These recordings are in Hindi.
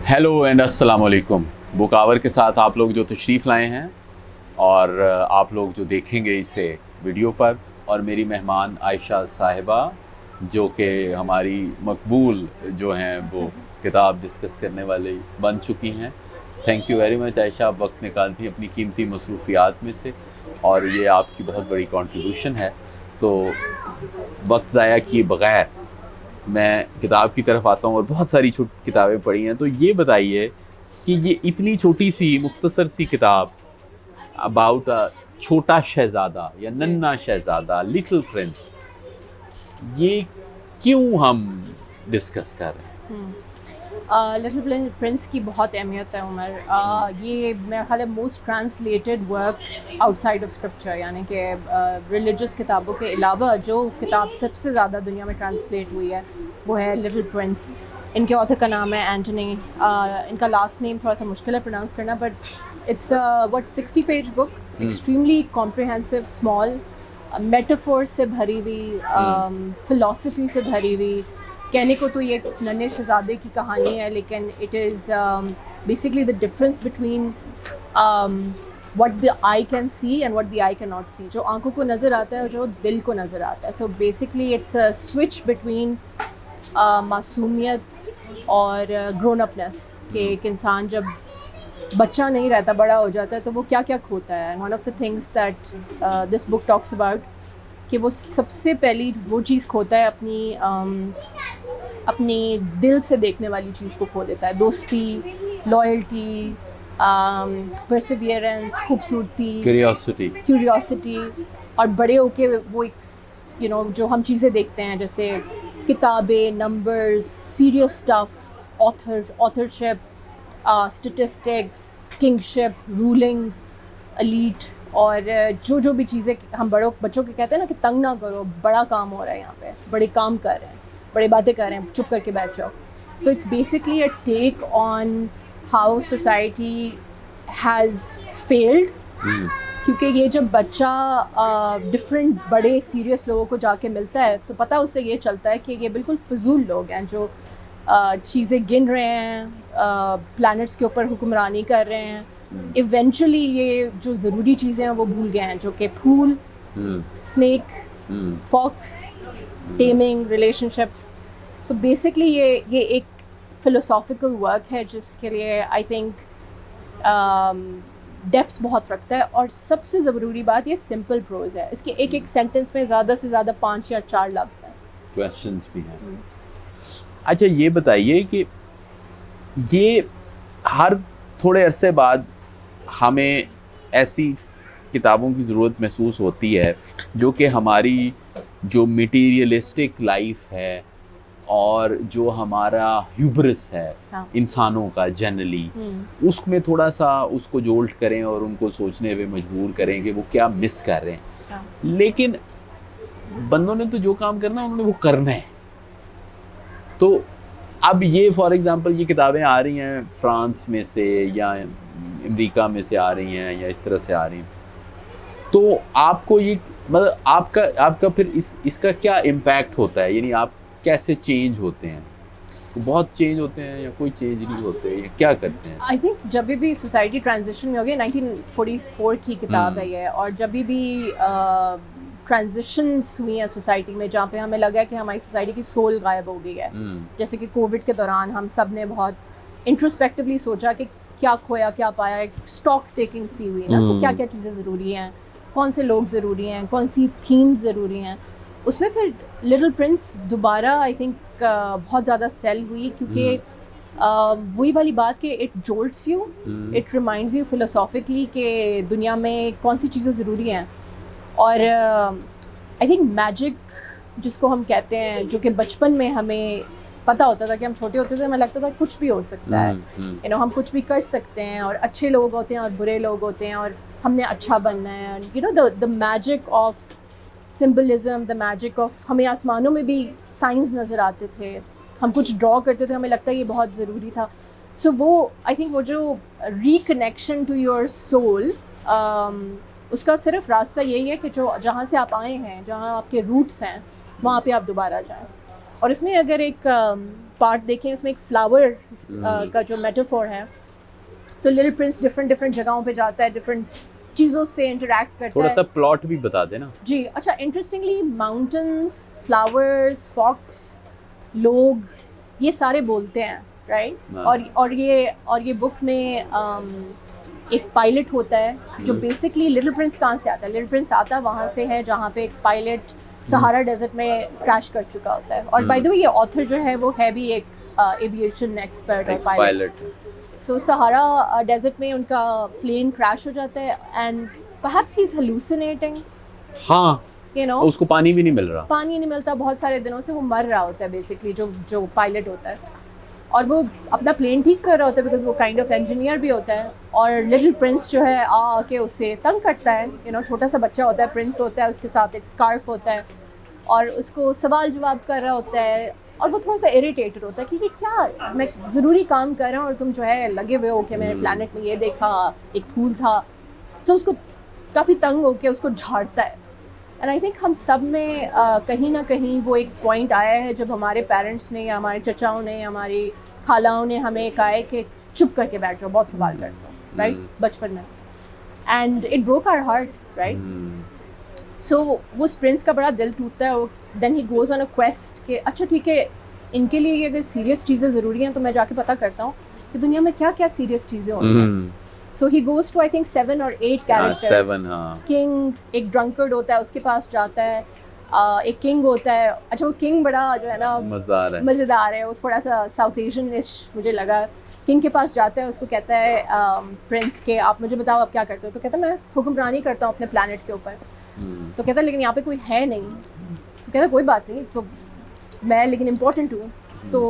हेलो एंड अस्सलाम वालेकुम। बुकावर के साथ आप लोग जो तशरीफ़ लाए हैं और आप लोग जो देखेंगे इसे वीडियो पर, और मेरी मेहमान आयशा साहिबा जो कि हमारी मकबूल जो हैं वो किताब डिस्कस करने वाली बन चुकी हैं। Thank you very much Ayesha, आप वक्त निकालती हैं अपनी कीमती मसरूफियात में से और ये आपकी बहुत बड़ी कंट्रीब्यूशन है। तो वक्त ज़ाया किए बग़ैर मैं किताब की तरफ आता हूँ और बहुत सारी छोटी किताबें पढ़ी हैं। तो ये बताइए कि ये इतनी छोटी सी मुख्तसर सी किताब अबाउट अ छोटा शहज़ादा या नन्हा शहज़ादा, लिटिल प्रिंस, ये क्यों हम डिस्कस कर रहे हैं? लिटिल प्रिंस की बहुत अहमियत है उमर। ये मेरा ख्याल है most translated works outside of scripture, यानी कि रिलीजियस किताबों के अलावा जो किताब सबसे ज़्यादा दुनिया में ट्रांसलेट हुई है वो है लिटिल प्रिंस। इनके ऑथर का नाम है एंटनी। इनका लास्ट नेम थोड़ा सा मुश्किल है प्रोनाउंस करना, but it's what 60 page book, extremely comprehensive, small, metaphor से भरी हुई, फ़िलॉसफी से भरी हुई। कहने को तो ये नन्हे शहज़ादे की कहानी है, लेकिन it is basically the difference between what the eye can see and what the eye can not see. जो आंखों को नज़र आता है और जो दिल को नज़र आता है। So basically it's a switch between मासूमियत और ग्रोन अपनेस, कि एक इंसान जब बच्चा नहीं रहता, बड़ा हो जाता है, तो वो क्या क्या खोता है। One of the things that this book talks about, कि वो सबसे पहली वो चीज़ खोता है अपनी दिल से देखने वाली चीज़ को खो देता है। दोस्ती, लॉयल्टी, परसिवियरेंस, खूबसूरती, क्यूरियोसिटी। और बड़े होके वो एक जो हम चीज़ें देखते हैं जैसे किताबें, numbers, serious stuff, authorship, statistics, kingship, ruling, elite, और जो भी चीज़ें हम बच्चों के कहते हैं ना कि तंग ना करो, बड़ा काम हो रहा है यहाँ पे, बड़े काम कर रहे हैं, बड़ी बातें कर रहे हैं, चुप करके बैठ जाओ। So it's basically a take on how society has failed. क्योंकि ये जब बच्चा डिफरेंट बड़े सीरियस लोगों को जाके मिलता है तो पता उससे ये चलता है कि ये बिल्कुल फजूल लोग हैं जो चीज़ें गिन रहे हैं, प्लैनेट्स के ऊपर हुक्मरानी कर रहे हैं। इवेंचुअली ये जो ज़रूरी चीज़ें हैं वो भूल गए हैं, जो कि फूल, स्नेक, फॉक्स, टेमिंग, रिलेशनशिप्स। तो बेसिकली ये एक फ़िलोसॉफिकल वर्क है जिसके लिए आई थिंक डेप्थ बहुत रखता है। और सबसे ज़रूरी बात, ये सिंपल प्रोज है। इसके एक एक सेंटेंस में ज़्यादा से ज़्यादा 5 या 4 लफ्ज़ हैं। क्वेश्चंस भी हैं। अच्छा, ये बताइए कि ये हर थोड़े अरसे बाद हमें ऐसी किताबों की ज़रूरत महसूस होती है जो कि हमारी जो मटीरियलिस्टिक लाइफ है और जो हमारा ह्यूब्रिस है, हाँ। इंसानों का जनरली, उसमें थोड़ा सा उसको जोल्ट करें और उनको सोचने पे मजबूर करें कि वो क्या मिस कर रहे हैं। हाँ। लेकिन बंदों ने तो जो काम करना है उन्होंने वो करना है। तो अब ये फॉर एग्ज़ाम्पल ये किताबें आ रही हैं फ्रांस में से या अमेरिका में से आ रही हैं या इस तरह से आ रही हैं, तो आपको ये मतलब आपका फिर इसका क्या इम्पैक्ट होता है? यानी आप कैसे चेंज होते हैं? बहुत चेंज होते हैं या कोई चेंज नहीं होते, या क्या करते हैं? आई थिंक जब भी सोसाइटी ट्रांजिशन में हो गई, 1944 की किताब है ये, और जब भी ट्रांजिशंस हुई हैं सोसाइटी में जहाँ पे हमें लगा कि हमारी सोसाइटी की सोल गायब हो गई है। जैसे कि कोविड के दौरान हम सब ने बहुत इंट्रोस्पेक्टिवली सोचा कि क्या खोया क्या पाया, एक स्टॉक टेकिंग सी हुई ना। तो क्या क्या चीज़ें ज़रूरी हैं, कौन से लोग ज़रूरी हैं, कौन सी थीम्स ज़रूरी हैं। उसमें फिर लिटिल प्रिंस दोबारा आई थिंक बहुत ज़्यादा सेल हुई, क्योंकि वही वाली बात कि it jolts you, it reminds you philosophically कि दुनिया में कौन सी चीज़ें ज़रूरी हैं। और आई थिंक मैजिक जिसको हम कहते हैं, जो कि बचपन में हमें पता होता था कि हम छोटे होते थे, हमें लगता था कुछ भी हो सकता है, हम कुछ भी कर सकते हैं, और अच्छे लोग होते हैं और बुरे लोग होते हैं, और हमने अच्छा बनना है। The magic of symbolism, the magic of, हमें आसमानों में भी साइंस नज़र आते थे, हम कुछ ड्रॉ करते थे, हमें लगता है ये बहुत ज़रूरी था। सो वो आई थिंक वो जो रिकनेक्शन टू योर सोल, उसका सिर्फ रास्ता यही है कि जो जहाँ से आप आए हैं, जहाँ आपके रूट्स हैं, वहाँ पे आप दोबारा जाएं। और इसमें अगर एक पार्ट देखें उसमें एक फ्लावर का जो मेटाफोर है, तो लिटिल प्रिंस डिफरेंट जगहों पे जाता है, डिफरेंट चीज़ों से इंटरेक्ट करता थोड़ा है। सा प्लॉट भी बता देना जी अच्छा, इंटरेस्टिंगली माउंटेन्स, फ्लावर्स, फॉक्स, लोग, ये सारे बोलते हैं, राइट। हाँ। और ये बुक में एक पायलट होता है जो बेसिकली लिटिल प्रिंस कहाँ से आता है, लिटिल प्रिंस आता वहाँ से है जहाँ पे एक पायलट सहारा डेजर्ट में क्रैश कर चुका होता है। और बाय द वे ये ऑथर जो है वो है भी एक एविएशन एक्सपर्ट और पायलट। सो सहारा डेजर्ट में उनका प्लेन क्रैश हो जाता है and perhaps he is hallucinating, हाँ, यू नो, उसको पानी भी नहीं मिल रहा। पानी नहीं मिलता बहुत सारे दिनों से, वो मर रहा होता है बेसिकली जो पायलट होता है, और वो अपना प्लेन ठीक कर रहा होता है बिकॉज वो काइंड ऑफ इंजीनियर भी होता है। और लिटिल प्रिंस जो है आके उसे तंग करता है, यू नो, छोटा सा बच्चा होता है, प्रिंस होता है, उसके साथ एक स्कार्फ होता है और उसको सवाल जवाब कर रहा होता है, और वो थोड़ा सा इरिटेटेड होता है कि क्या मैं ज़रूरी काम कर रहा हूँ और तुम जो है लगे हुए हो कि मैंने प्लैनेट में ये देखा, एक फूल था। सो उसको काफ़ी तंग होकर उसको झाड़ता है। एंड आई थिंक हम सब में कहीं ना कहीं वो एक पॉइंट आया है जब हमारे पेरेंट्स ने या हमारे चचाओं ने या हमारी खालाओं ने हमें कहा है कि चुप करके बैठ जाओ, बहुत सवाल करते हो, राइट, बचपन में। And it broke our heart, right. So वो प्रिंस का बड़ा दिल टूटता है। Then he goes on a quest कि अच्छा ठीक है, इनके लिए अगर सीरियस चीज़ें ज़रूरी हैं तो मैं जाके पता करता हूँ कि दुनिया में क्या क्या सीरियस चीज़ें होती हैं। So he goes to I think 7 or 8 characters. King एक ड्रंकर्ड होता है, उसके पास जाता है। एक किंग होता है, अच्छा वो किंग बड़ा जो है ना मज़ेदार है, वो थोड़ा सा साउथ एशियन इश मुझे लगा। किंग के पास जाता है, उसको कहता है प्रिंस के आप मुझे बताओ आप क्या करते हो। तो कहता है मैं हुक्मरानी करता हूँ अपने प्लैनेट के ऊपर। तो कहता है लेकिन यहाँ पे कोई है नहीं। तो कहता है कोई बात नहीं, तो मैं लेकिन इम्पोर्टेंट हूँ। तो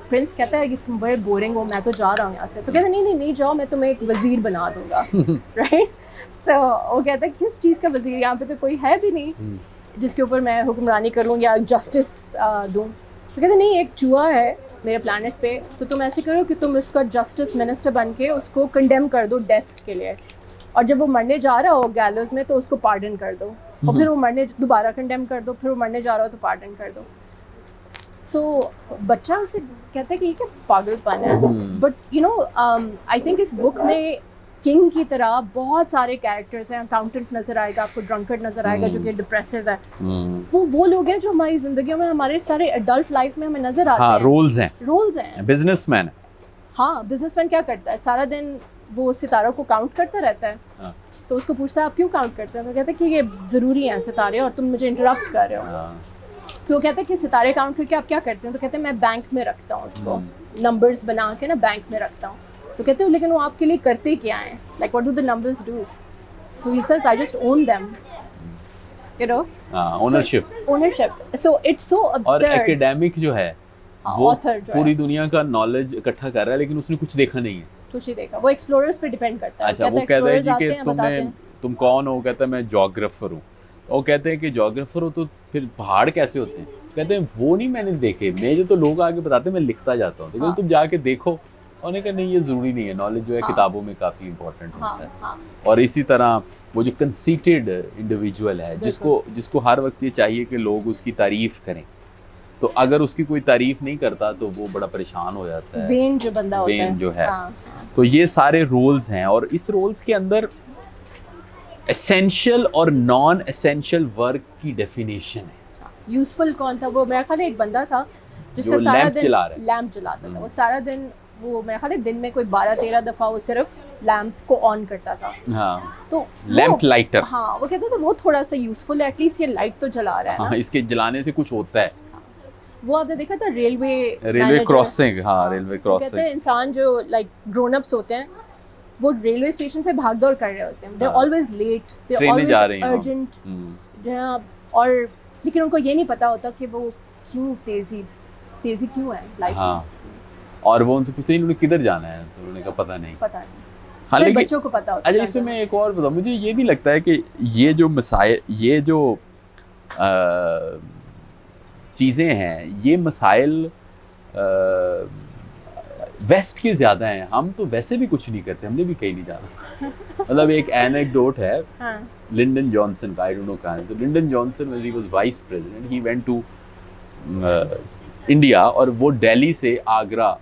प्रिंस कहता है कि तुम बड़े बोरिंग हो, मैं तो जा रहा हूँ यहाँ से। तो कहता है नहीं जाओ, मैं तुम्हें एक वज़ीर बना दूँगा, राइट। सो वो कहता है किस चीज़ का वज़ीर, यहाँ पे तो कोई है भी नहीं जिसके ऊपर मैं हुक्मरानी करूँ या जस्टिस दूँ। तो कहते नहीं, एक चूहा है मेरे प्लैनेट पे, तो तुम ऐसे करो कि तुम इसका जस्टिस मिनिस्टर बन के उसको कंडेम कर दो डेथ के लिए, और जब वो मरने जा रहा हो गैलोज में तो उसको पार्डन कर दो, और फिर वो मरने दोबारा कंडेम कर दो, फिर वो मरने जा रहा हो तो पार्डन कर दो। सो बच्चा उसे कहता है कि ये क्या पागलपन है। But you know I think इस बुक में किंग की तरह बहुत सारे कैरेक्टर्स हैं। अकाउंटेंट नज़र आएगा आपको, ड्रंकर्ड नज़र आएगा जो कि डिप्रेसिव है। वो लोग हैं जो हमारी ज़िंदगियों में, हमारे सारे एडल्ट लाइफ में हमें नज़र आते हैं। रोल्स हैं। बिजनेसमैन, हाँ, बिजनेसमैन क्या करता है, सारा दिन वो सितारों को काउंट करता रहता है। तो उसको पूछता है आप क्यों काउंट करते हैं। तो कहता है कि ये ज़रूरी है सितारे और तुम मुझे इंटरप्ट कर रहे हो। तो वो कहता है कि सितारे काउंट करके आप क्या करते हैं। तो कहते हैं मैं बैंक में रखता हूँ उसको, नंबर्स बना के ना बैंक में रखता हूँ। तो कहते हो लेकिन वो आपके लिए करते क्या हैं, like what do the numbers do. So he says I just own them, you know, ownership. So it's so absurd. और एकेडमिक जो है वो ऑथर जो पूरी दुनिया का नॉलेज इकट्ठा कर रहा है, लेकिन उसने कुछ देखा नहीं है, कुछ ही देखा। वो एक्सप्लोरर्स पे डिपेंड करता है। अच्छा, वो कहता है जी कि तुम कौन हो। कहता है मैं जोग्राफर हूँ। वो कहते हैं कि जोग्राफर हो तो फिर पहाड़ कैसे होते हैं। कहते हैं वो नहीं मैंने देखे, मैं जो तो लोग आगे बताते हैं मैं लिखता जाता हूँ। तो तुम जाके देखो। उन्होंने कहा नहीं ये ज़रूरी नहीं है, नॉलेज जो है किताबों में काफ़ी इंपॉर्टेंट होता है। और इसी तरह वो जो कंसीटेड इंडिविजुअल है, जिसको हर वक्त ये चाहिए कि लोग उसकी तारीफ़ करें, तो अगर उसकी कोई तारीफ़ नहीं करता तो वो बड़ा परेशान हो जाता है। वेन जो बंदा होता है, जो है। तो ये सारे रोल्स हैं, और इस रोल्स के अंदर एसेंशियल और नॉन एसेंशियल वर्क की डेफिनेशन है। यूजफुल कौन था, वो मेरे ख्याल एक बंदा था जिसका सारा दिन लैंप जलाता था। वो सारा दिन, वो मेरे ख्याल दिन में कोई 12-13 दफ़ा वो सिर्फ लैंप को ऑन करता था। हाँ, तो लैंप लाइटर। हाँ, वो कहते थे वो थोड़ा सा यूजफुल है, एटलीस्ट ये लाइट तो जला रहा है ना। हाँ, इसके जलाने से कुछ होता है। वो आपने देखा था रेलवे क्रॉसिंग। हाँ, रेलवे क्रॉसिंग। कहते हैं इंसान जो लाइक ग्रोन अप्स होते हैं वो रेलवे स्टेशन पे भाग दौड़ कर रहे होते हैं। They always late, they always urgent, और लेकिन उनको ये नहीं पता होता कि वो क्यों तेजी क्यों है लाइफ में। और वो उनसे पूछते हैं उन्होंने किधर जाना है, तो उन्होंने कहा पता नहीं। हाँ, लेकिन बच्चों को पता होता है। अच्छा, इसमें मैं एक और बताऊँ, मुझे ये भी लगता है कि ये जो मसाइल, ये जो चीज़ें हैं, ये मसाइल वेस्ट के ज़्यादा हैं। हम तो वैसे भी कुछ नहीं करते, हमने भी कहीं नहीं जाना। मतलब एक एनेक्डोट है लिंडन जॉनसन का, आई डोंट नो कहाँ है। तो Lyndon Johnson when he was vice president, he went to India, और वो दिल्ली से आगरा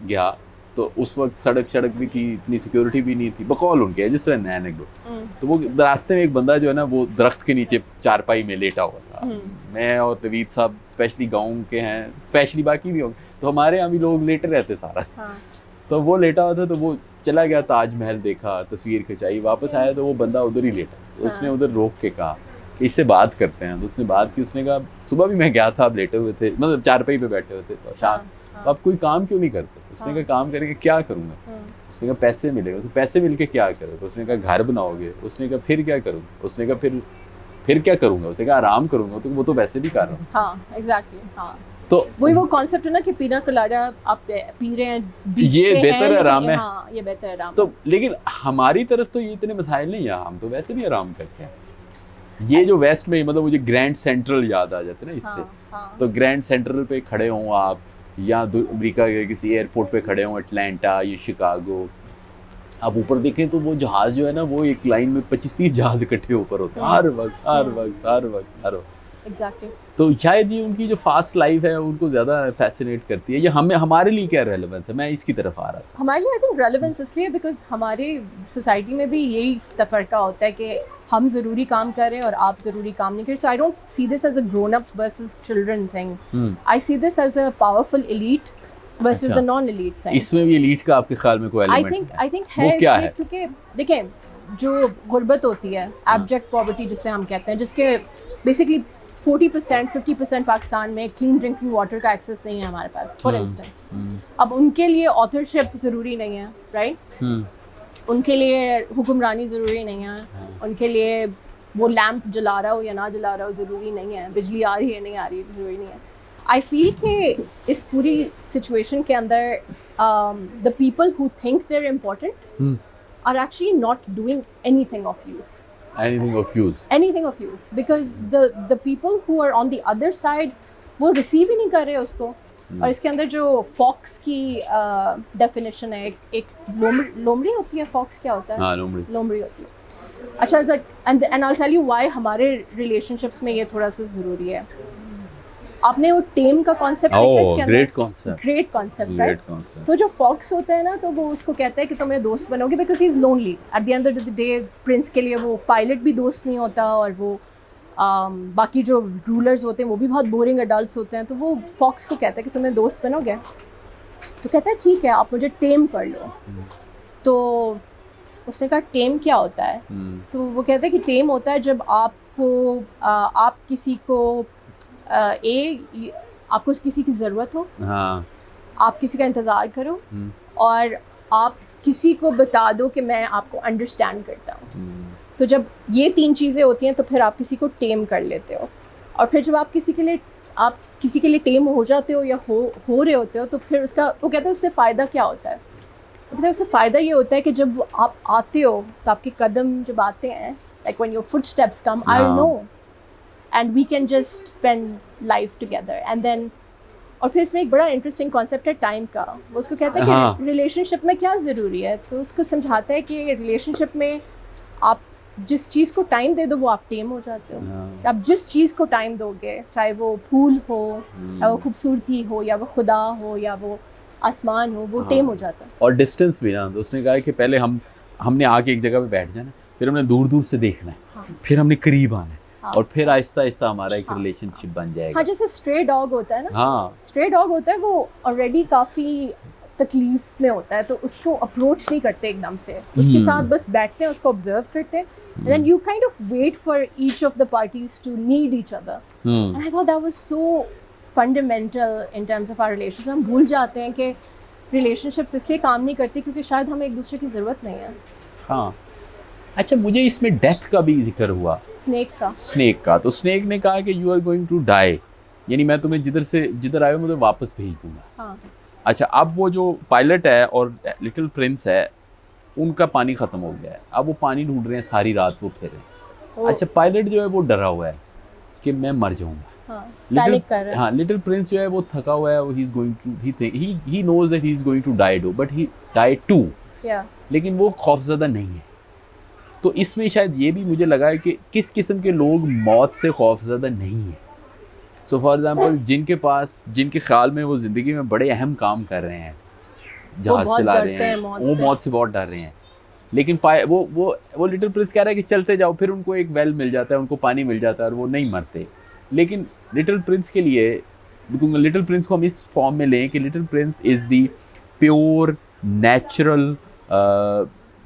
गया, तो उस वक्त सड़क भी थी, इतनी सिक्योरिटी भी नहीं थी, बकौल उनके, जिस तरह नैन एक तो वो रास्ते में एक बंदा जो है ना वो दरख्त के नीचे चारपाई में लेटा हुआ था। मैं और नवीद साहब स्पेशली गाँव के हैं, स्पेशली बाकी भी होंगे, तो हमारे यहाँ भी लोग लेटे रहते सारा। हाँ। तो वो लेटा हुआ था, तो वो चला गया ताजमहल देखा, तस्वीर खिंचाई, वापस आया तो वो बंदा उधर ही लेटा, तो उसने उधर रोक के कहा कि इससे बात करते हैं। तो उसने बात की, उसने कहा सुबह भी मैं गया था, आप लेटे हुए थे, मतलब चारपाई पे बैठे हुए थे, तो शाम तो आप कोई काम क्यों नहीं करते? उसने कहा काम करके क्या करूँगा? उसने कहा पैसे मिलेगा। तो पैसे मिल के क्या करोगे? उसने कहा घर बनाओगे। उसने कहा फिर क्या करूँगा? उसने कहा फिर क्या करूँगा? उसने कहा आराम करूँगा। तो वो तो वैसे भी कर रहा हूँ। हाँ, एग्जैक्टली। हाँ, तो वही वो कॉन्सेप्ट है ना कि पीना कलाडा आप पी रहे हैं, बीच ये पे बेहतर हैं, आराम है। हाँ, ये बेहतर आराम तो लेकिन हमारी तरफ तो ये इतने मसाइल नहीं है, हम तो वैसे भी आराम करते हैं। ये जो वेस्ट में, मतलब मुझे ग्रैंड सेंट्रल याद आ जाता है ना इससे। हाँ। तो ग्रैंड सेंट्रल पे खड़े हों आप, या अमेरिका के किसी एयरपोर्ट पे खड़े हों, अटलांटा या शिकागो, आप ऊपर देखें तो वो जहाज़ जो है ना, वो एक लाइन में 25-30 जहाज़ इकट्ठे ऊपर होते हैं हर वक्त। एग्जैक्टली। तो शायद ये उनकी जो फास्ट लाइफ है उनको ज़्यादा फैसिनेट करती है। ये हमारे लिए क्या रेलेवेंस है? मैं इसकी तरफ आ रहा था। हमारे लिए आई थिंक रेलेवेंस इसलिए बिकॉज हमारे सोसाइटी में भी यही तफरका होता है कि हम ज़रूरी काम कर रहे हैं और आप ज़रूरी काम नहीं कर रहे। So I don't see this as a grown up versus children thing, I see this as a powerful elite versus the non elite thing. इसमें भी एलीट का आपके ख्याल में कोई एलिमेंट आई थिंक है, क्या है? क्योंकि देखें, जो गुर्बत होती है, एब्जेक्ट पॉवर्टी जिसे हम कहते हैं, जिसके बेसिकली 40% 50% पाकिस्तान में क्लीन ड्रिंकिंग वाटर का एक्सेस नहीं है हमारे पास, फॉर इंस्टेंस। अब उनके लिए ऑथरशिप ज़रूरी नहीं है, राइट? उनके लिए हुक्मरानी ज़रूरी नहीं है, उनके लिए वो लैंप जला रहा हो या ना जला रहा हो ज़रूरी नहीं है, बिजली आ रही है नहीं आ रही है ज़रूरी नहीं है। आई फील कि इस पूरी सिचुएशन के अंदर the people who think they are important are actually not doing anything of use. anything of use because the people who are on the other side वो रिसीव ही नहीं कर रहे उसको। और इसके अंदर जो फॉक्स की डेफिनेशन है, एक लोमड़ी होती है, फॉक्स क्या होता है? हाँ, लोमड़ी होती है। अच्छा, and I tell you why हमारे रिलेशनशिप्स में ये थोड़ा सा ज़रूरी है। आपने वो टेम का कॉन्सेप्ट देखा इसके अंदर? Great concept, right? तो जो फॉक्स होता है ना, तो वो उसको कहता है कि तुम मेरे दोस्त बनोगे because he is lonely. At the end of the day Prince के लिए वो पायलट भी दोस्त नहीं होता, और वो बाकी जो रूलर्स होते हैं वो भी बहुत बोरिंग एडल्ट्स होते हैं। तो वो फॉक्स को कहता है कि तुम मेरे दोस्त बनोगे? तो कहता है ठीक है, आप मुझे टेम कर लो। तो उसने कहा टेम क्या होता है? तो वो कहता है कि टेम होता है जब आप किसी को आपको किसी की ज़रूरत हो, हाँ, आप किसी का इंतज़ार करो, और आप किसी को बता दो कि मैं आपको अंडरस्टैंड करता हूँ। तो जब ये 3 चीज़ें होती हैं तो फिर आप किसी को टेम कर लेते हो। और फिर जब आप किसी के लिए टेम हो जाते हो या हो रहे होते हो, तो फिर वो कहते हैं उससे फ़ायदा क्या होता है? वो कहते हैं उससे फ़ायदा ये होता है कि जब आप आते हो तो आपके कदम जब आते हैं, like when your footsteps come, I know, and we can just spend life together and then। और फिर इसमें एक बड़ा इंटरेस्टिंग कॉन्सेप्ट है टाइम का। वो उसको कहता है कि रिलेशनशिप में क्या ज़रूरी है। तो उसको समझाता है कि रिलेशनशिप में आप जिस चीज़ को टाइम दे दो वो आप टेम हो जाते हो। आप जिस चीज़ को टाइम दोगे, चाहे वो फूल हो या वो खूबसूरती हो या वो खुदा हो या वो आसमान हो, वो टेम हो जाता है। और डिस्टेंस भी ना, तो उसने कहा कि पहले हमने आके एक जगह पे बैठ जाना, फिर हमने दूर दूर से देखना है, फिर हमने करीब आना है, और फिर आहिस्ता आहिस्ता हमारा एक रिलेशनशिप बन जाएगा। हाँ, जैसे स्ट्रे डॉग होता है ना। हाँ, स्ट्रे डॉग होता है, वो ऑलरेडी काफ़ी तकलीफ में होता है, तो उसको अप्रोच नहीं करते एकदम से, उसके साथ बस बैठते हैं, उसको ऑब्जर्व करते हैं, and then you kind of wait for each of the parties to need each other. And I thought that was so fundamental in terms of our relations. हम भूल जाते हैं कि रिलेशनशिप्स इसलिए काम नहीं करती क्योंकि शायद हमें एक दूसरे की ज़रूरत नहीं है। हाँ, अच्छा, मुझे इसमें डेथ का भी जिक्र हुआ, स्नेक का। तो स्नेक ने कहा कि you are going to die, यानी मैं तुम्हें जिधर आए हो मुझे वापस भेज दूंगा। हाँ। अच्छा, अब वो जो पायलट है और लिटिल प्रिंस है, उनका पानी ख़त्म हो गया है, अब वो पानी ढूंढ रहे हैं, सारी रात वो फिरे। अच्छा, पायलट जो है वो डरा हुआ है कि मैं मर जाऊंगा। लिटिल प्रिंस जो है वो थका हुआ है, he is going to he knows that he is going to die but he die too, लेकिन वो खौफज़दा नहीं है। तो इसमें शायद ये भी मुझे लगा है कि किस किस्म के लोग मौत से खौफज़दा नहीं है। सो फॉर एग्जांपल जिनके ख्याल में वो ज़िंदगी में बड़े अहम काम कर रहे हैं, जहाज बहुत चला रहे डरते हैं, हैं मौत वो से। मौत से बहुत डर रहे हैं, लेकिन वो लिटिल प्रिंस कह रहा है कि चलते जाओ, फिर उनको एक वेल मिल जाता है, उनको पानी मिल जाता है और वो नहीं मरते। लेकिन लिटिल प्रिंस के लिए, लिटिल प्रिंस को हम इस फॉर्म में लें कि little prince is the pure natural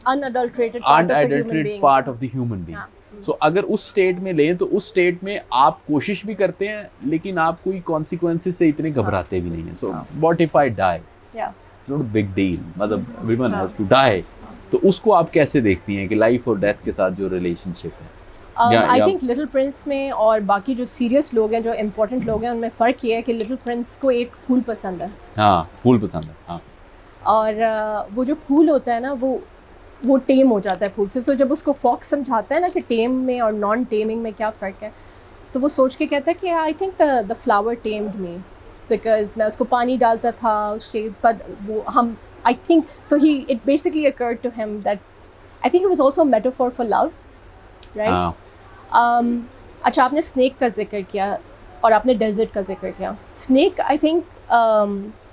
unadulterated part of a human unadulterated being. Part of the human being. So अगर उस स्टेट में लें तो उस स्टेट में आप कोशिश भी करते हैं, लेकिन आप कोई कॉन्सिक्वेंसेस से इतने घबराते भी नहीं हैं। So what if I die, या it's not a big deal, मतलब एवरीवन हैज टू डाई। तो उसको आप कैसे देखती हैं कि लाइफ और डेथ के साथ जो रिलेशनशिप है? आई थिंक लिटिल प्रिंस में और बाकी जो सीरियस लोग हैं, जो इम्पोर्टेंट लोग हैं, उनमें फ़र्क ये है कि लिटिल प्रिंस को एक फूल पसंद है। हाँ, फूल पसंद है। हाँ, और वो जो फूल होता है ना, वो टेम हो जाता है फूल से। सो जब उसको फॉक्स समझाता है ना कि टेम में और नॉन टेमिंग में क्या फ़र्क है, तो वो सोच के कहता है कि I think the flower tamed me, because मैं उसको पानी डालता था, उसके बाद वो हम I think so he it basically occurred to him that I think it was also a metaphor for love, right? अच्छा, आपने स्नेक का जिक्र किया और आपने डेजर्ट का जिक्र किया। स्नेक आई थिंक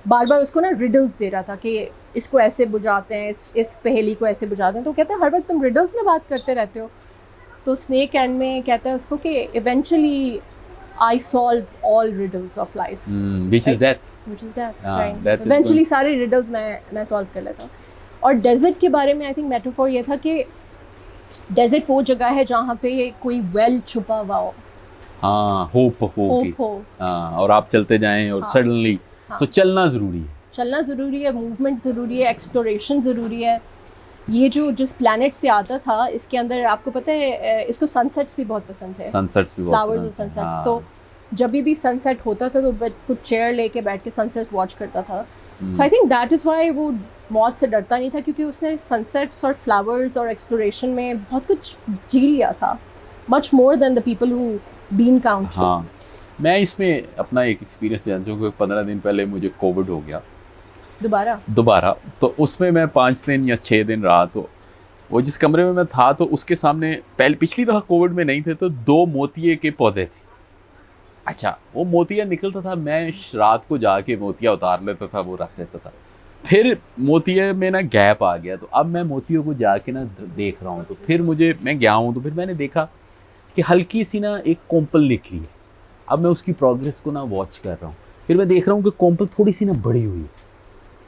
बार बार उसको ना रिडल्स दे रहा था कि इसको ऐसे बुझाते हैं, इस पहेली को ऐसे बुझाते हैं। तो कहते हैं हर वक्त तुम रिडल्स में बात करते रहते हो। तो स्नेक एंड में कहता है उसको कि eventually I solve all riddles of life, which is death. which is death, हाँ, right? death is Eventually going- सारे रिडल्स मैं सॉल्व कर लेता हूँ। और डेजर्ट के बारे में आई थिंक मेटाफोर ये था कि डेजर्ट वो जगह है जहाँ पे कोई वेल छुपा हुआ हो, हाँ, होप होप हो। हाँ, और आप चलते जाएं और सडनली तो चलना ज़रूरी है। चलना ज़रूरी है, मूवमेंट ज़रूरी है, एक्सप्लोरेशन ज़रूरी है। ये जो जिस प्लैनेट से आता था, इसके अंदर आपको पता है इसको सनसेट्स भी बहुत पसंद है, सनसेट्स भी बहुत फ्लावर्स और पसंद हैं, सनसेट्स। हाँ। तो जब भी सनसेट होता था तो कुछ चेयर लेके बैठ के सनसेट वॉच करता था। So I think that is why वो मौत से डरता नहीं था, क्योंकि उसने सनसेट्स और फ्लावर्स और एक्सप्लोरेशन में बहुत कुछ जी लिया था, much more than the people who been count. हाँ, मैं इसमें अपना एक एक्सपीरियंस बयान करूँ कि 15 दिन पहले मुझे कोविड हो गया दोबारा। तो उसमें मैं 5 दिन या 6 दिन रहा। तो वो जिस कमरे में मैं था, तो उसके सामने पिछली दफ़ा कोविड में नहीं थे तो 2 मोतिये के पौधे थे। अच्छा, वो मोतिया निकलता था, मैं रात को जाके मोतिया उतार लेता था, वो रख लेता था। फिर मोतिये में ना गैप आ गया, तो अब मैं मोतियों को जाके ना देख रहा हूँ। तो फिर मैं गया हूँ, तो फिर मैंने देखा कि हल्की सी ना एक कोम्पल निकली है। अब मैं उसकी प्रोग्रेस को ना वॉच कर रहा हूँ। फिर मैं देख रहा हूँ कि कोम्पल थोड़ी सी ना बड़ी हुई है।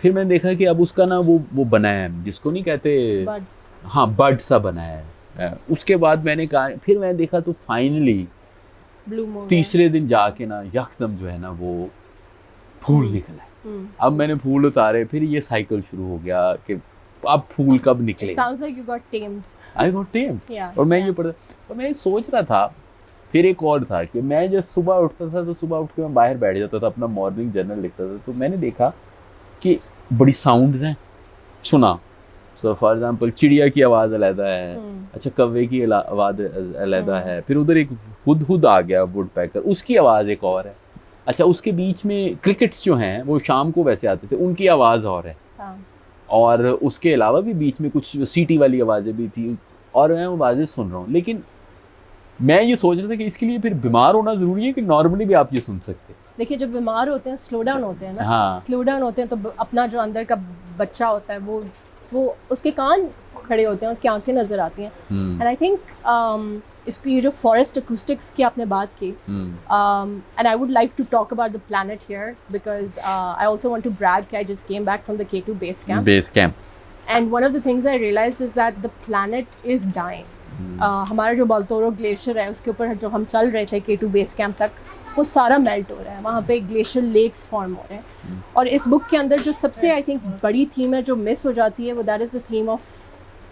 फिर मैंने देखा कि अब उसका ना वो बनाया है, जिसको नहीं कहते, बट हाँ, बड सा बनाया है। उसके बाद मैंने कहा, फिर मैंने देखा तो फाइनली ब्लूम हो तीसरे दिन जाके ना यकदम जो है ना वो फूल निकला है। अब मैंने फूल उतारे, फिर ये साइकिल शुरू हो गया कि अब फूल कब निकले। Sounds like you got tamed. I got tamed. Yeah, और मैं yeah. ये पढ़ा, और मैं सोच रहा था, फिर एक और था कि मैं जब सुबह उठता था तो सुबह उठ के मैं बाहर बैठ जाता था, अपना मॉर्निंग जर्नल लिखता था। तो मैंने देखा कि बड़ी साउंड्स हैं, सुना। सो फॉर एग्जांपल चिड़िया की आवाज़ अलहदा है, अच्छा कौवे की आवाज़ अलहदा है, फिर उधर एक हुदहुद आ गया, वुड पैकर, उसकी आवाज़ एक और है। अच्छा, उसके बीच में क्रिकेट्स जो हैं वो शाम को वैसे आते थे, उनकी आवाज़ और है। हाँ। और उसके अलावा भी बीच में कुछ सीटी वाली आवाज़ें भी थी, और मैं वो आवाज़ें सुन रहा हूँ। लेकिन मैं ये सोच रहा था कि इसके लिए फिर बीमार होना ज़रूरी है कि नॉर्मली भी आप ये सुन सकते हैं? देखिए, जब बीमार होते हैं, स्लो डाउन होते हैं ना, हाँ। स्लो डाउन होते हैं तो अपना जो अंदर का बच्चा होता है वो उसके कान खड़े होते हैं, उसकी आंखें नज़र आती हैं। एंड आई थिंक इसकी ये जो फॉरेस्ट अकूस्टिक्स की आपने बात की, and I would like to talk about the planet here because I also want to brag कि I just came back from the K2 base camp, and one of the things I realized is that the planet is dying. हमारा जो बाल्तोरो ग्लेशियर है, उसके ऊपर जो हम चल रहे थे K2 बेस कैंप तक, वो सारा मेल्ट हो रहा है, वहाँ पे ग्लेशियर लेक्स फॉर्म हो रहे हैं। और इस बुक के अंदर जो सबसे आई थिंक बड़ी थीम है जो मिस हो जाती है, वो that is the theme of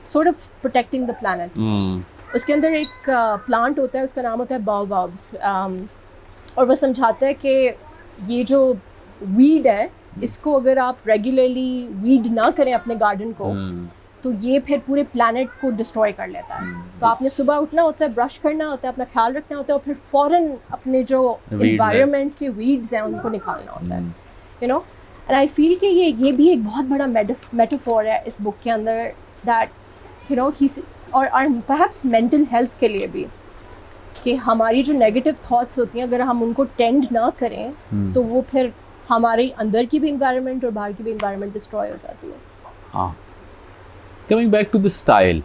sort of protecting the planet. उसके अंदर एक प्लांट होता है, उसका नाम होता है बाओबाब्स, और वो समझाता है कि ये जो वीड है, इसको अगर आप रेगुलरली वीड ना करें अपने गार्डन को, तो ये फिर पूरे प्लैनेट को डिस्ट्रॉय कर लेता है। तो आपने सुबह उठना होता है, ब्रश करना होता है, अपना ख्याल रखना होता है, और फिर फ़ौरन अपने जो इन्वायरमेंट के वीड्स हैं उनको निकालना होता है, you know. And I feel कि ये भी एक बहुत बड़ा मेटाफोर है इस बुक के अंदर, दैट यू नो ही और परहैप्स मेंटल हेल्थ के लिए भी। कि हमारी जो नेगेटिव थॉट्स होती हैं अगर हम उनको टेंड ना करें तो वो फिर हमारे अंदर की भी इन्वायरमेंट और बाहर की भी इन्वायरमेंट डिस्ट्रॉय हो जाती है. हाँ. Coming back to the style,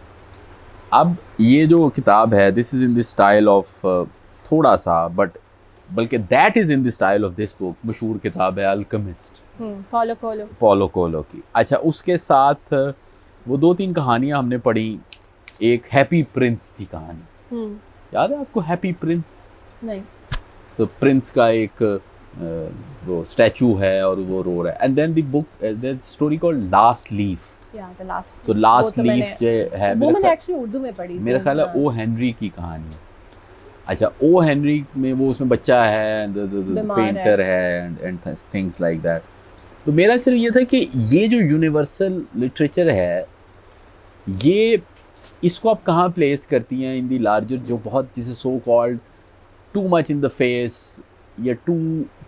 अब ये जो किताब है this is in the style of थोड़ा सा बट बल्कि that is in the style of this book. मशहूर किताब है अल्केमिस्ट, पॉलो कोलो की. अच्छा, उसके साथ वो 2-3 कहानियाँ हमने पढ़ी. एक हैप्पी प्रिंस थी कहानी, याद है आपको हैप्पी प्रिंस? नहीं. सो प्रिंस का एक वो स्टैचू है और वो रो रहा है. And then the book the story called last leaf. The last. तो लास्ट लीफ जो है वो मैंने एक्चुअली उर्दू में पढ़ी थी. मेरा ख्याल है ओ हेनरी की कहानी. अच्छा, ओ हेनरी में वो उसमें बच्चा है, पेंटर है एंड थिंग्स लाइक दैट. तो मेरा सिर्फ ये था कि ये जो यूनिवर्सल लिटरेचर है ये इसको आप कहाँ प्लेस करती हैं इन दी लार्जर, जो बहुत जिसे so called too much in the face या too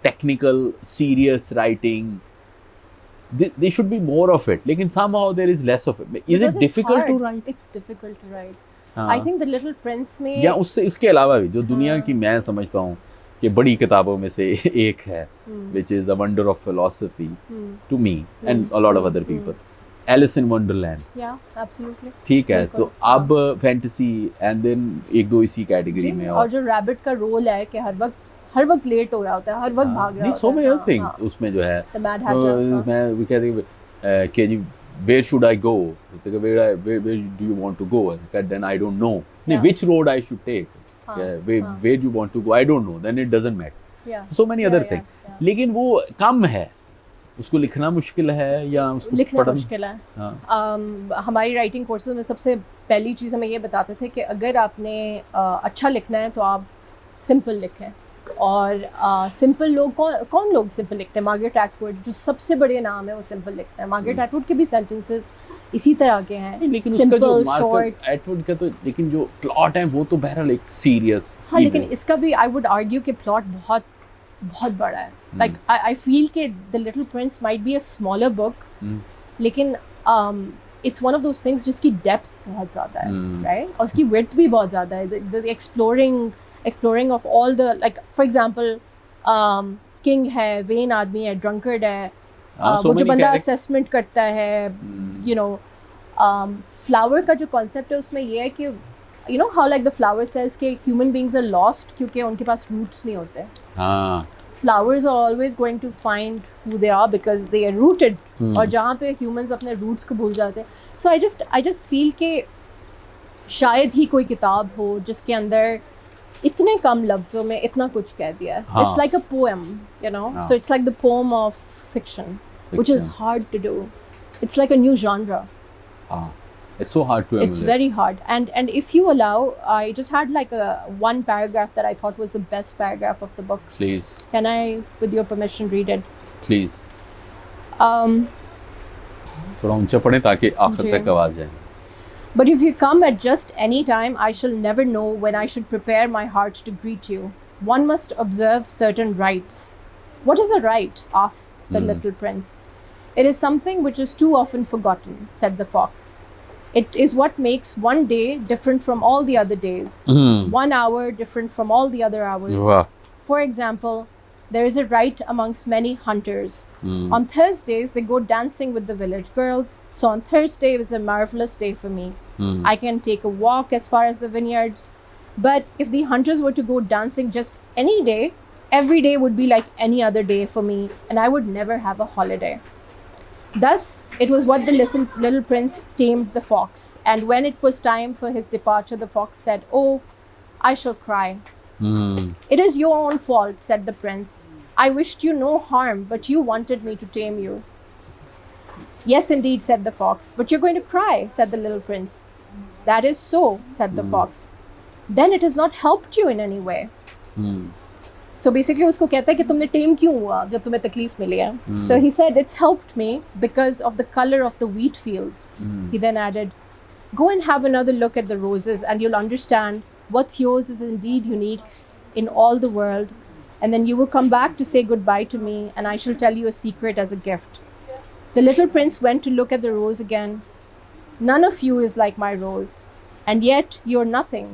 technical serious writing. There should be more of it, लेकिन somehow there is less of it. Is Because it difficult to write? It's difficult to write. हाँ. I think The Little Prince में या उसके अलावा भी जो दुनिया की मैं समझता हूँ कि बड़ी किताबों में से एक है, which is a wonder of philosophy to me and a lot of other people. Alice in Wonderland. Yeah, absolutely. ठीक है, तो अब फैंटेसी एंड देन एक दो इसी कैटेगरी में. और जो रैबिट का रोल है कि हर वक्त लेट हो रहा होता है, हर वक्त भाग रहा होता है. so many other things उसमें जो है. मैं वो कहते हैं कि जी where should I go? Where do you want to go? Then I don't know. Which road I should take? Where do you want to go? I don't know. Then it doesn't matter. So many other things. लेकिन वो कम है. उसको लिखना मुश्किल है या उसको लिखना मुश्किल है. हमारी राइटिंग कोर्सेज में सबसे पहली चीज़ हमें ये बताते थे कि अगर आपने अच्छा लिखना है तो आप सिंपल लिखें. और सिंपल लोग कौन लोग सिंपल लिखते हैं? मार्गरेट एटवुड जो सबसे बड़े नाम है वो सिंपल लिखते हैं. मार्गरेट एटवुड के भी सेंटेंसेस इसी तरह के हैं, लेकिन सिंपल उसका जो शॉर्ट. एटवुड का तो लेकिन जो प्लॉट है वो तो बहरहाल एक सीरियस. हाँ, लेकिन इसका भी आई वुड आर्ग्यू कि प्लॉट बहुत बहुत बड़ा है. लाइक आई फील कि the little prince might be a smaller book, लेकिन it's one of those things जिसकी डेप्थ बहुत ज़्यादा है, राइट? और उसकी विड्थ भी बहुत ज़्यादा है. The exploring of all the, like for example king है, वेन आदमी है, ड्रंकर्ड है, वो जो बंदा असेसमेंट करता है, यू नो. फ्लावर का जो कॉन्सेप्ट है उसमें ये है कि you know how like the flower says कि ह्यूमन बीइंग्स आर लॉस्ट क्योंकि उनके पास रूट्स नहीं होते. Flowers are always going to find who they are because they are rooted. और जहाँ पे ह्यूमंस अपने रूट्स को भूल जाते हैं. सो आई जस्ट फील कि शायद ही कोई किताब हो जिसके अंदर इतने कम लफ्ज़ों में इतना कुछ कह दिया है. It's like a poem, you know. So it's like the poem of fiction, which is hard to do. It's like a new genre. It's so hard to emulate. It's very hard. And if you allow, I just had like one paragraph that I thought was the best paragraph of the book. Please. Can I, with your permission, read it? Please. थोड़ा ऊंचा पढ़ें ताकि आखिर तक आवाज़ जाए. But if you come at just any time, I shall never know when I should prepare my heart to greet you. One must observe certain rites. What is a rite? Asked the little prince. It is something which is too often forgotten, said the fox. It is what makes one day different from all the other days, 1 hour different from all the other hours. Wow. For example, there is a rite amongst many hunters. On Thursdays, they go dancing with the village girls. So on Thursday was a marvelous day for me. I can take a walk as far as the vineyards. But if the hunters were to go dancing just any day, every day would be like any other day for me, and I would never have a holiday. Thus, it was what the little prince tamed the fox. And when it was time for his departure, the fox said, "Oh, I shall cry." It is your own fault, said the prince. I wished you no harm, but you wanted me to tame you. Yes, indeed, said the fox. But you're going to cry, said the little prince. That is so, said the fox. Then it has not helped you in any way. So basically उसको कहता है कि तुमने टेम क्यों हुआ जब तुम्हें तकलीफ मिली है. So he said, it's helped me because of the color of the wheat fields. He then added, go and have another look at the roses and you'll understand what's yours is indeed unique in all the world. And then you will come back to say goodbye to me and I shall tell you a secret as a gift. The little prince went to look at the rose again. None of you is like my rose. And yet you're nothing.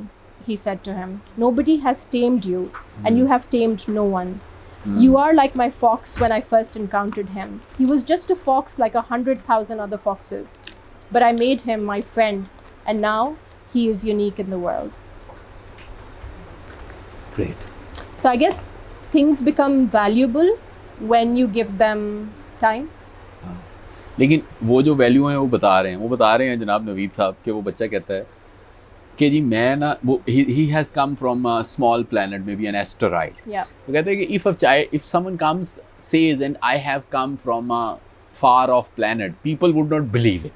he said to him, "Nobody has tamed you, and you have tamed no one. You are like my fox when I first encountered him. He was just a fox like 100,000 other foxes, but I made him my friend, and now he is unique in the world." Great. So I guess things become valuable when you give them time. लेकिन वो जो वैल्यू है वो बता रहे हैं जनाब नवीद साहब कि वो बच्चा कहता है कि जी मैं ना वो he has come from a small planet may be an asteroid. Yeah. तो कहते हैं कि if someone comes says and I have come from a far off planet people would not believe it.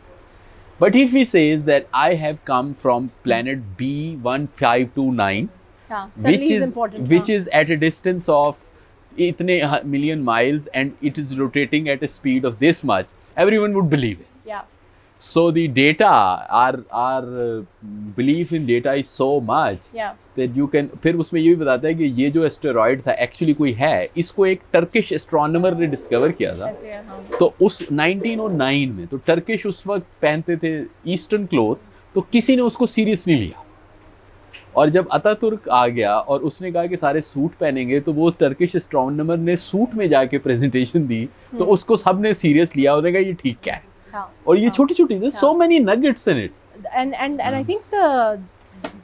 But if he says that I have come from planet B1529 Yeah. Suddenly which is is important. which is at a distance of itne million miles and it is rotating at a speed of this much, everyone would believe it. Yeah. So the data, our belief in data is so much Yeah. that you can. फिर उसमें ये भी बताता है कि ये जो एस्टेरॉइड था एक्चुअली कोई है, इसको एक टर्किश एस्ट्रोनॉमर ने डिस्कवर किया था. ऐसे है, हाँ. तो उस 1909 में तो टर्किश उस वक्त पहनते थे ईस्टर्न क्लोथ्स, तो किसी ने उसको सीरियसली लिया. और जब अतातुर्क आ गया और उसने कहा कि सारे सूट पहनेंगे, तो वो टर्किश एस्ट्रोनॉमर ने सूट में जाके प्रेजेंटेशन दी, तो उसको सब ने सीरियस लिया. उसने कहा ये ठीक है. हाँ. और ये छोटी छोटी so many nuggets in it. And I think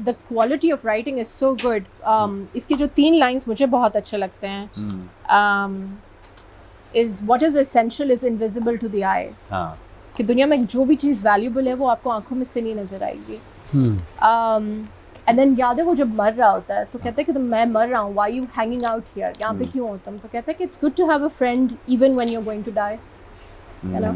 the quality of writing is so good. इसके जो 3 lines मुझे बहुत अच्छे लगते हैं. Is what is essential is invisible to the eye. हाँ. कि दुनिया में जो भी चीज़ valuable है वो आपको आंखों में से नहीं नजर आएगी. And then याद है वो जब मर रहा होता है तो कहता है कि तो मैं मर रहा हूँ, why you hanging out here, यहाँ पे क्यों हो तुम? तो कहता है कि it's good to have a friend even when you're going to die, you know.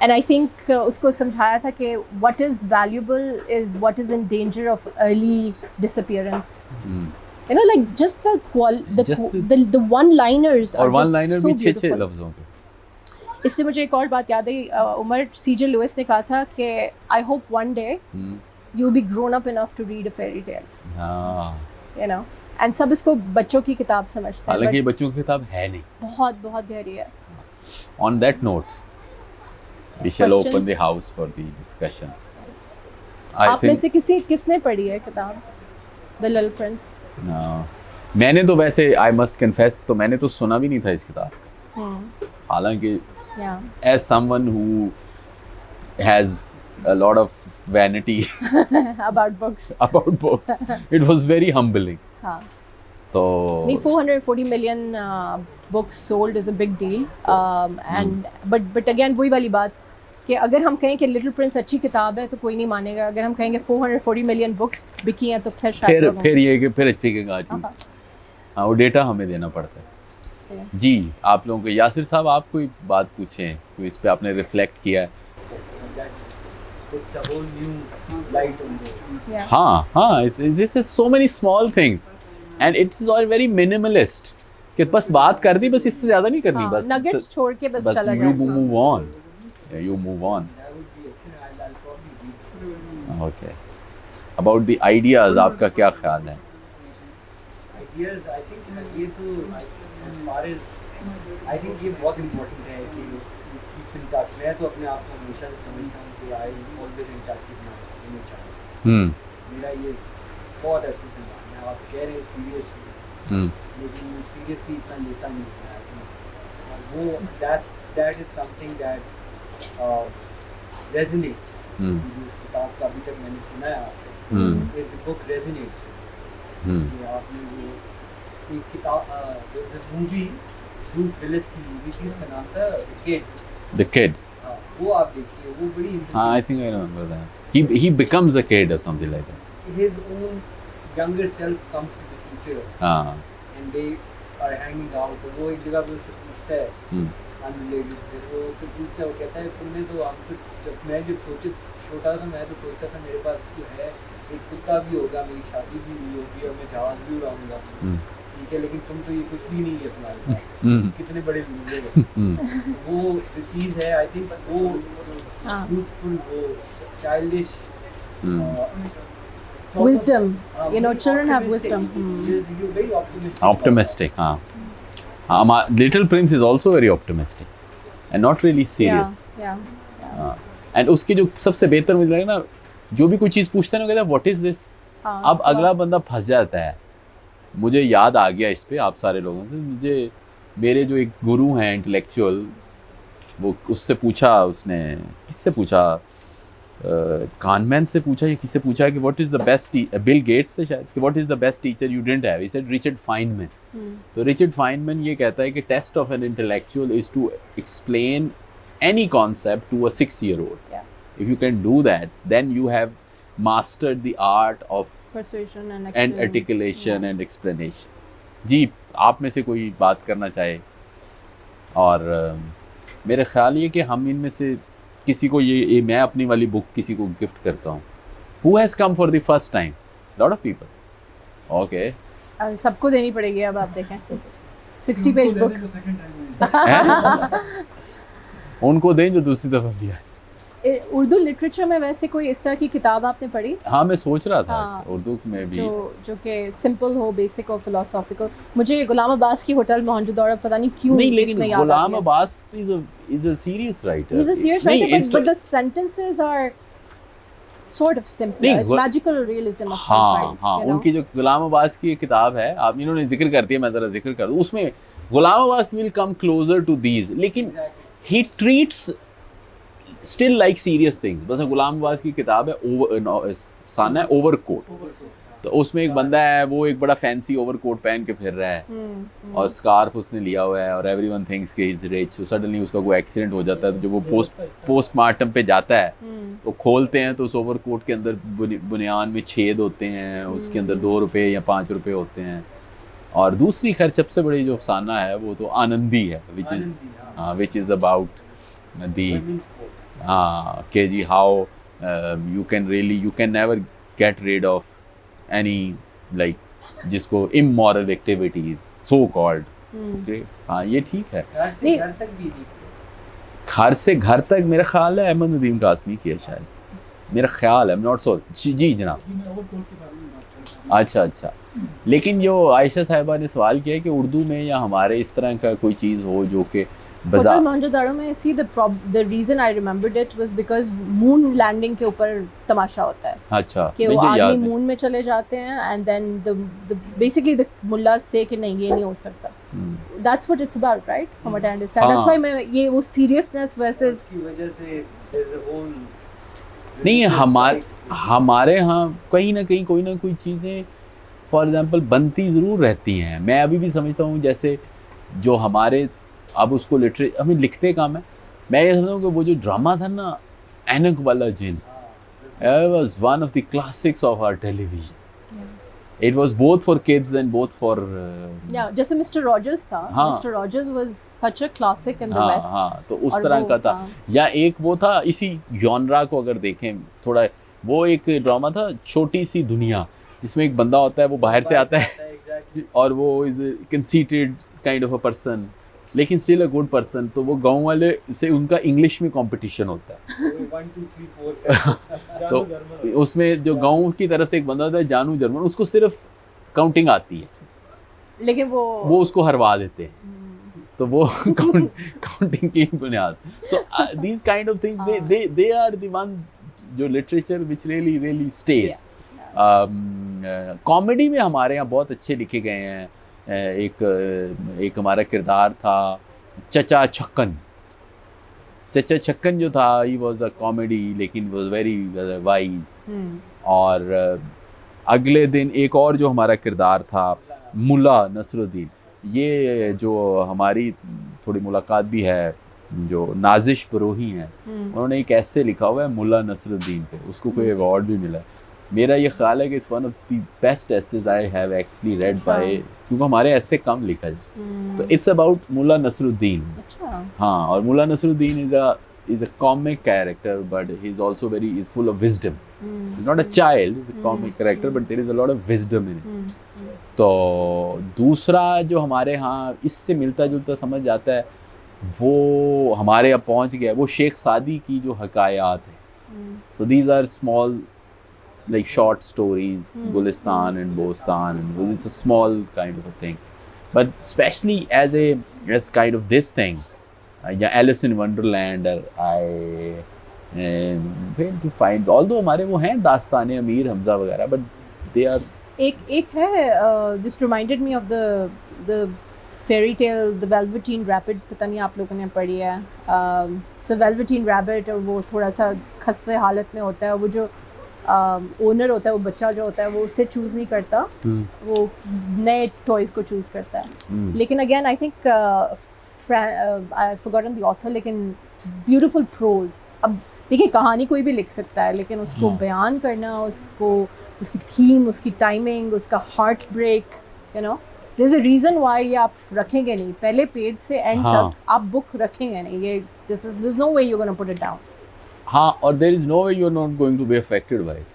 And I think उसको समझाया था कि what is valuable is what is in danger of early disappearance. You know, like just the one-liners और are one just liner so भी छः beautiful. लफ्जों के. इससे मुझे एक और बात याद आई. उमर C.J. लुइस ने कहा था कि I hope one day you'll be grown up enough to read a fairy tale. हाँ. You know, and सब इसको बच्चों की किताब समझते हैं. हालांकि ये but बच्चों की किताब है नहीं. बहुत बहुत गहरी है. On that note, we shall open Questions? the house for the discussion. आप में से किसने पढ़ी है किताब The Little Prince? मैंने तो वैसे I must confess तो मैंने तो सुना भी नहीं था इस किताब का. हालांकि Yeah. as someone who has a lot of vanity About books. about books, it was very humbling. हाँ. तो नहीं, 440 million books sold is a big deal. And but again वही वाली बात कि अगर हम कहें कि Little Prince अच्छी किताब है तो कोई नहीं मानेगा. अगर हम कहेंगे 440 million books बिकी हैं तो फिर शायद लोग फिर ये कि फिर speaking आज हाँ वो डेटा हमें देना पड़ता है. जी आप लोगों को यासिर साहब आप कोई बात पूछें, कोई इस पे आपने रिफ्लेक्ट किया है? Puts a whole new light on this. Yeah. हाँ this is so many small things and it's all very minimalist कि बस बात कर दी, बस इससे ज़्यादा नहीं करनी. हाँ, बस nuggets छोड़ के बस चला you जाए. move on. Yeah, you move on. That would be excellent. I'll probably read. Okay. About the ideas आपका क्या ख्याल है? Ideas, I think ये तो as far as I think ये बहुत important है कि you keep in touch. मैं तो अपने आप को हमेशा से समझता हूँ कि I am always in touch with my inner child. मेरा ये बहुत ऐसे से है. आप कह रहे हैं seriously, लेकिन मैं seriously इतना लेता नहीं है. I think वो that is something that resonates. जो इस किताब का अभी तक मैंने सुना है आपसे, the book resonates. कि आपने वो एक किताब there was a movie, Bruce Willis की मूवी थी, उसका नाम था The Kid. हाँ, वो आप देखिए, वो बड़ी interesting. I think I remember that. He becomes a kid or something like that. His own younger self comes to the future. हाँ. And they are hanging out. तो वो एक जगह पे उससे पूछता है unrelated. वो उससे पूछता है, वो कहता है तुमने तो हम तो मैं जब छोटा था मैं तो सोचता था मेरे पास जो है एक कुत्ता भी होगा, मेरी शादी भी हुई होगी और मैं जहाज भी उड़ाऊंगा. ठीक है, लेकिन तुम तो ये कुछ भी नहीं है तुम्हारे पास. कितने बड़े लूज़र हो. वो जो चीज़ है आई थिंक वो youthful, वो childish Wisdom. You know, children have wisdom. You're very optimistic. Optimistic. हाँ. Little Prince is also very optimistic and not really serious. Yeah. And उसकी जो सबसे बेहतर मुझे लगा ना जो भी कोई चीज़ पूछते हैं ना कहता है व्हाट इज़ दिस। हाँ, अब सवाल- अगला बंदा फंस जाता है। मुझे याद आ गया इस पे आप सारे लोगों से, मुझे मेरे जो एक गुरु हैं इंटेलेक्चुअल, वो उससे पूछा, उसने किससे पूछा, कानमैन से पूछा या किससे पूछा कि what is the best, Bill Gates से शायद, कि what is the best teacher you didn't have, he said Richard Feynman. तो रिचर्ड फाइनमैन ये कहता है कि test of an intellectual is to explain any concept to a 6-year-old. Yeah. If you can do that, then you have mastered the art of Persuasion and and articulation and explanation. जी, आप में से कोई बात करना चाहे? और मेरा ख्याल ये कि हम इनमें से किसी को ये मैं अपनी वाली बुक किसी को गिफ्ट करता हूँ. Who has come for the first time? Lot of people. Okay. अब सबको देनी पड़ेगी अब आप देखें 60 पेज बुक हैं? उनको दें जो दूसरी दफ़ा भी आए। उर्दू लिटरेचर में वैसे कोई इस तरह की किताब आपने पढ़ी हाँ, मैं सोच रहा था हाँ, उर्दू में भी जो कि सिंपल हो, बेसिक और फिलोसॉफिकल। मुझे गुलाम अब्बास की होटल मोहनजोदड़ो पता नहीं क्यों नहीं, इसमें लेकिन याद गुलाम Abbas is a serious writer. He's a serious नहीं, writer, but the sentences are sort of simple. नहीं, It's magical realism of some हाँ kind. हाँ, you know? उनकी जो गुलाम अब्बास की एक किताब है, आप इन्होंने जिक्र करती है, मैं ज़रा जिक्र कर दूँ, उसमें गुलाम Abbas will come closer to these, लेकिन he treats still like serious things. बस गुलाम अब्बास की किताब है, साना है ओवरकोट, तो उसमें एक बंदा है, वो एक बड़ा फैंसी ओवरकोट पहन के फिर रहा है और स्कार्फ उसने लिया हुआ है और एवरीवन थिंक्स कि he is rich. So suddenly उसका कोई एक्सीडेंट हो जाता है, तो जब वो पोस्टमार्टम पे जाता है तो खोलते हैं तो उस ओवरकोट के अंदर बुनियान में छेद होते हैं, उसके अंदर 2 रुपये या 5 रुपये होते हैं। और दूसरी खैर सबसे बड़ी जो अफसाना है वो तो आनंदी है, which is about the K G how you can never get rid of any like जिसको इमोरल एक्टिविटीज सो कॉल्ड। हाँ, ये ठीक है। घर से घर तक भी नहीं, घर से घर तक मेरा ख्याल है अहमद नदीम कासमी की है शायद, मेरा ख्याल है, नॉट सो जी जनाब। अच्छा, लेकिन जो आयशा साहिबा ने सवाल किया है कि उर्दू में या हमारे इस तरह का कोई चीज़ हो जो कि होटल मोहनजोदड़ो में see the reason I remembered it was because moon landing के ऊपर तमाशा होता है। अच्छा, कि वो मुझे याद आदमी है। मून में चले जाते हैं and then the basically the मुल्ला से कि नहीं ये नहीं हो सकता। That's what it's about, right? From what I understand, that's why मैं ये वो सीरियसनेस वर्सेस की वजह से there's a whole नहीं, हमारे यहाँ कहीं ना कहीं कोई ना कोई चीज़ें फॉर एग्जांपल बनती ज़रूर रहती हैं। मैं अभी भी समझता हूँ जैसे जो हमारे अब उसको हमें लिखते काम है। मैं ये समझता हूँ कि वो जो ड्रामा था ना ऐनक वाला जिन, it was one of the classics of our television. It was both for kids and both for या जैसे मिस्टर रॉजर्स था, हाँ। Mister Rogers was such a classic in the हाँ वेस्ट। हाँ, तो उस और तरह वो, का था। हाँ। या एक वो था इसी जॉनरा को अगर देखें थोड़ा, वो एक ड्रामा था छोटी सी दुनिया, जिसमें एक बंदा होता है, वो बाहर से आता है exactly. और वो is conceited kind of a person लेकिन स्टिल अ गुड पर्सन। तो वो गांव वाले से उनका इंग्लिश में कंपटीशन होता है। 1 2 3 4 तो उसमें जो गांव की तरफ से एक बंदा होता है जानू जर्मन, उसको सिर्फ काउंटिंग आती है, लेकिन वो उसको हरवा देते हैं। तो वो काउंटिंग की बुनियाद। So these kind of things they are the one जो literature which really stage. Comedy में हमारे यहाँ बहुत अच्छे लिखे गए हैं। एक हमारा किरदार था चचा छक्कन। चचा छक्कन जो था ही वॉज अ कॉमेडी लेकिन वॉज वेरी वाइज। और अगले दिन एक और जो हमारा किरदार था मुल्ला नसरुद्दीन, ये जो हमारी थोड़ी मुलाकात भी है, जो नाजिश बरोही हैं, उन्होंने एक ऐसे लिखा हुआ है मुल्ला नसरुद्दीन पे, उसको कोई अवार्ड भी मिला। मेरा ये ख्याल है कि it's one of the best essays I have actually read by, क्योंकि हमारे ऐसे कम लिखा जाए। तो इट्स अबाउट मुल्ला नसरुद्दीन। अच्छा, हाँ, और Mulla Nasruddin is a comic character, but he's also he's full of wisdom. He's not a child, he's a comic character, but there is a lot of wisdom in it. तो दूसरा जो हमारे यहाँ इससे मिलता जुलता समझ जाता है, वो हमारे यहाँ पहुँच गया, वो शेख सादी की जो हकायात है। तो these are small like short stories, Gulistan and Bostan, and it's a small kind of a thing. But especially as kind of this thing, yeah, Alice in Wonderland, fail to find, although हमारे वो हैं दास्तान अमीर हमजा वगैरह, but they are एक है this reminded me of the fairy tale the velveteen rabbit, पता नहीं आप लोगों ने पढ़ी है। सो वेलवेटीन रैबिट, और वो थोड़ा सा खस्ते हालत में होता है, वो जो ओनर होता है, वो बच्चा जो होता है वो उससे चूज़ नहीं करता, वो नए टॉयज़ को चूज़ करता है। लेकिन again I think I forgotten the author, लेकिन ब्यूटीफुल प्रोज। अब देखिए कहानी कोई भी लिख सकता है, लेकिन उसको बयान करना, उसको उसकी थीम, उसकी टाइमिंग, उसका heart break, you know, there is a reason why ये आप रखेंगे नहीं पहले पेज से एंड तक, आप बुक रखेंगे नहीं, ये this is no way you gonna put it down. हाँ, और there is no way you are not going to be affected by it.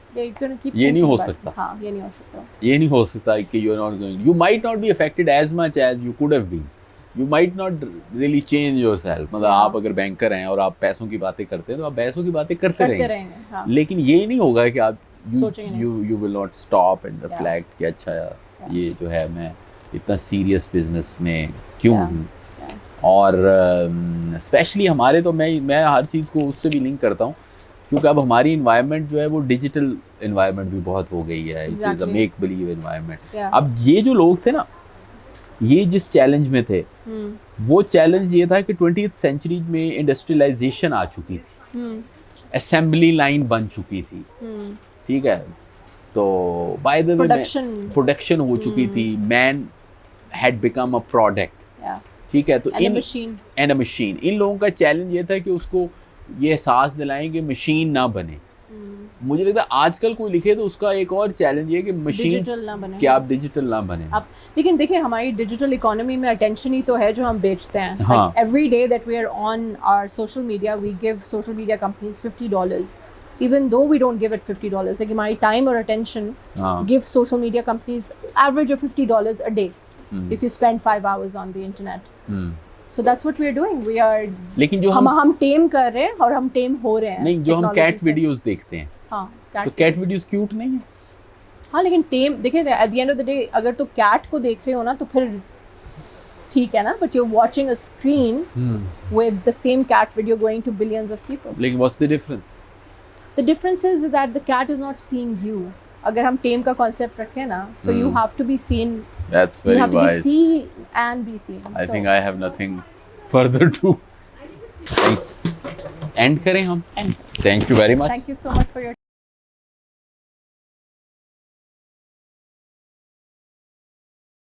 ये नहीं हो सकता। हाँ, ये नहीं हो सकता। ये नहीं हो सकता कि you are not going, you might not be affected as much as you could have been, you might not really change yourself. मतलब आप अगर बैंकर हैं और आप पैसों की बातें करते हैं तो आप पैसों की बातें करते रहेंगे। हाँ। लेकिन ये नहीं होगा कि आप सोचेंगे you will not stop and reflect कि अच्छा ये जो है मैं इतना सीरियस बिजनेस में क्यों हूँ। और स्पेशली हमारे तो मैं हर चीज़ को उससे भी लिंक करता हूँ, क्योंकि अब हमारी इन्वायरमेंट जो है वो डिजिटल इन्वायरमेंट भी बहुत हो गई है। It is a make believe environment. अब ये जो लोग थे ना, ये जिस चैलेंज में थे, वो चैलेंज ये था कि 20th सेंचुरी में इंडस्ट्रियलाइजेशन आ चुकी थी, असेंबली लाइन बन चुकी थी, ठीक है, तो बाय द वे प्रोडक्शन हो चुकी थी, man had become a product, ठीक है, तो एंड अ मशीन। इन लोगों का चैलेंज ये था कि उसको ये एहसास दिलाएं कि मशीन ना बने। मुझे लगता है आजकल कोई लिखे तो उसका एक और चैलेंज ये कि मशीन कि आप डिजिटल ना बने। अब लेकिन देखिए हमारी डिजिटल इकोनॉमी में अटेंशन ही तो है जो हम बेचते हैं। हाँ. Every day that we are on our social media, we give social media companies $50, even though we don't give it $50. Like my time or attention give social media companies average of $50 a day if you spend 5 hours on the internet. So that's what we are doing. We are लेकिन जो हम टेम कर रहे हैं और हम टेम हो रहे हैं। नहीं, जो हम कैट वीडियोस देखते हैं, हाँ, तो कैट वीडियोस क्यूट नहीं है। हाँ, लेकिन टेम देखिए at the end of the day अगर तो कैट को देख रहे हो ना तो फिर ठीक है ना, but you are watching a screen with the same cat video going to billions of people. लेकिन what's the difference? The difference is that the cat is not seeing you. अगर हम टेम का कॉन्सेप्ट रखें ना, so you have to be seen. That's very wise. You have to be seen and be seen. I think I have nothing further to end करें हम. Thank you very much. Thank you so much for your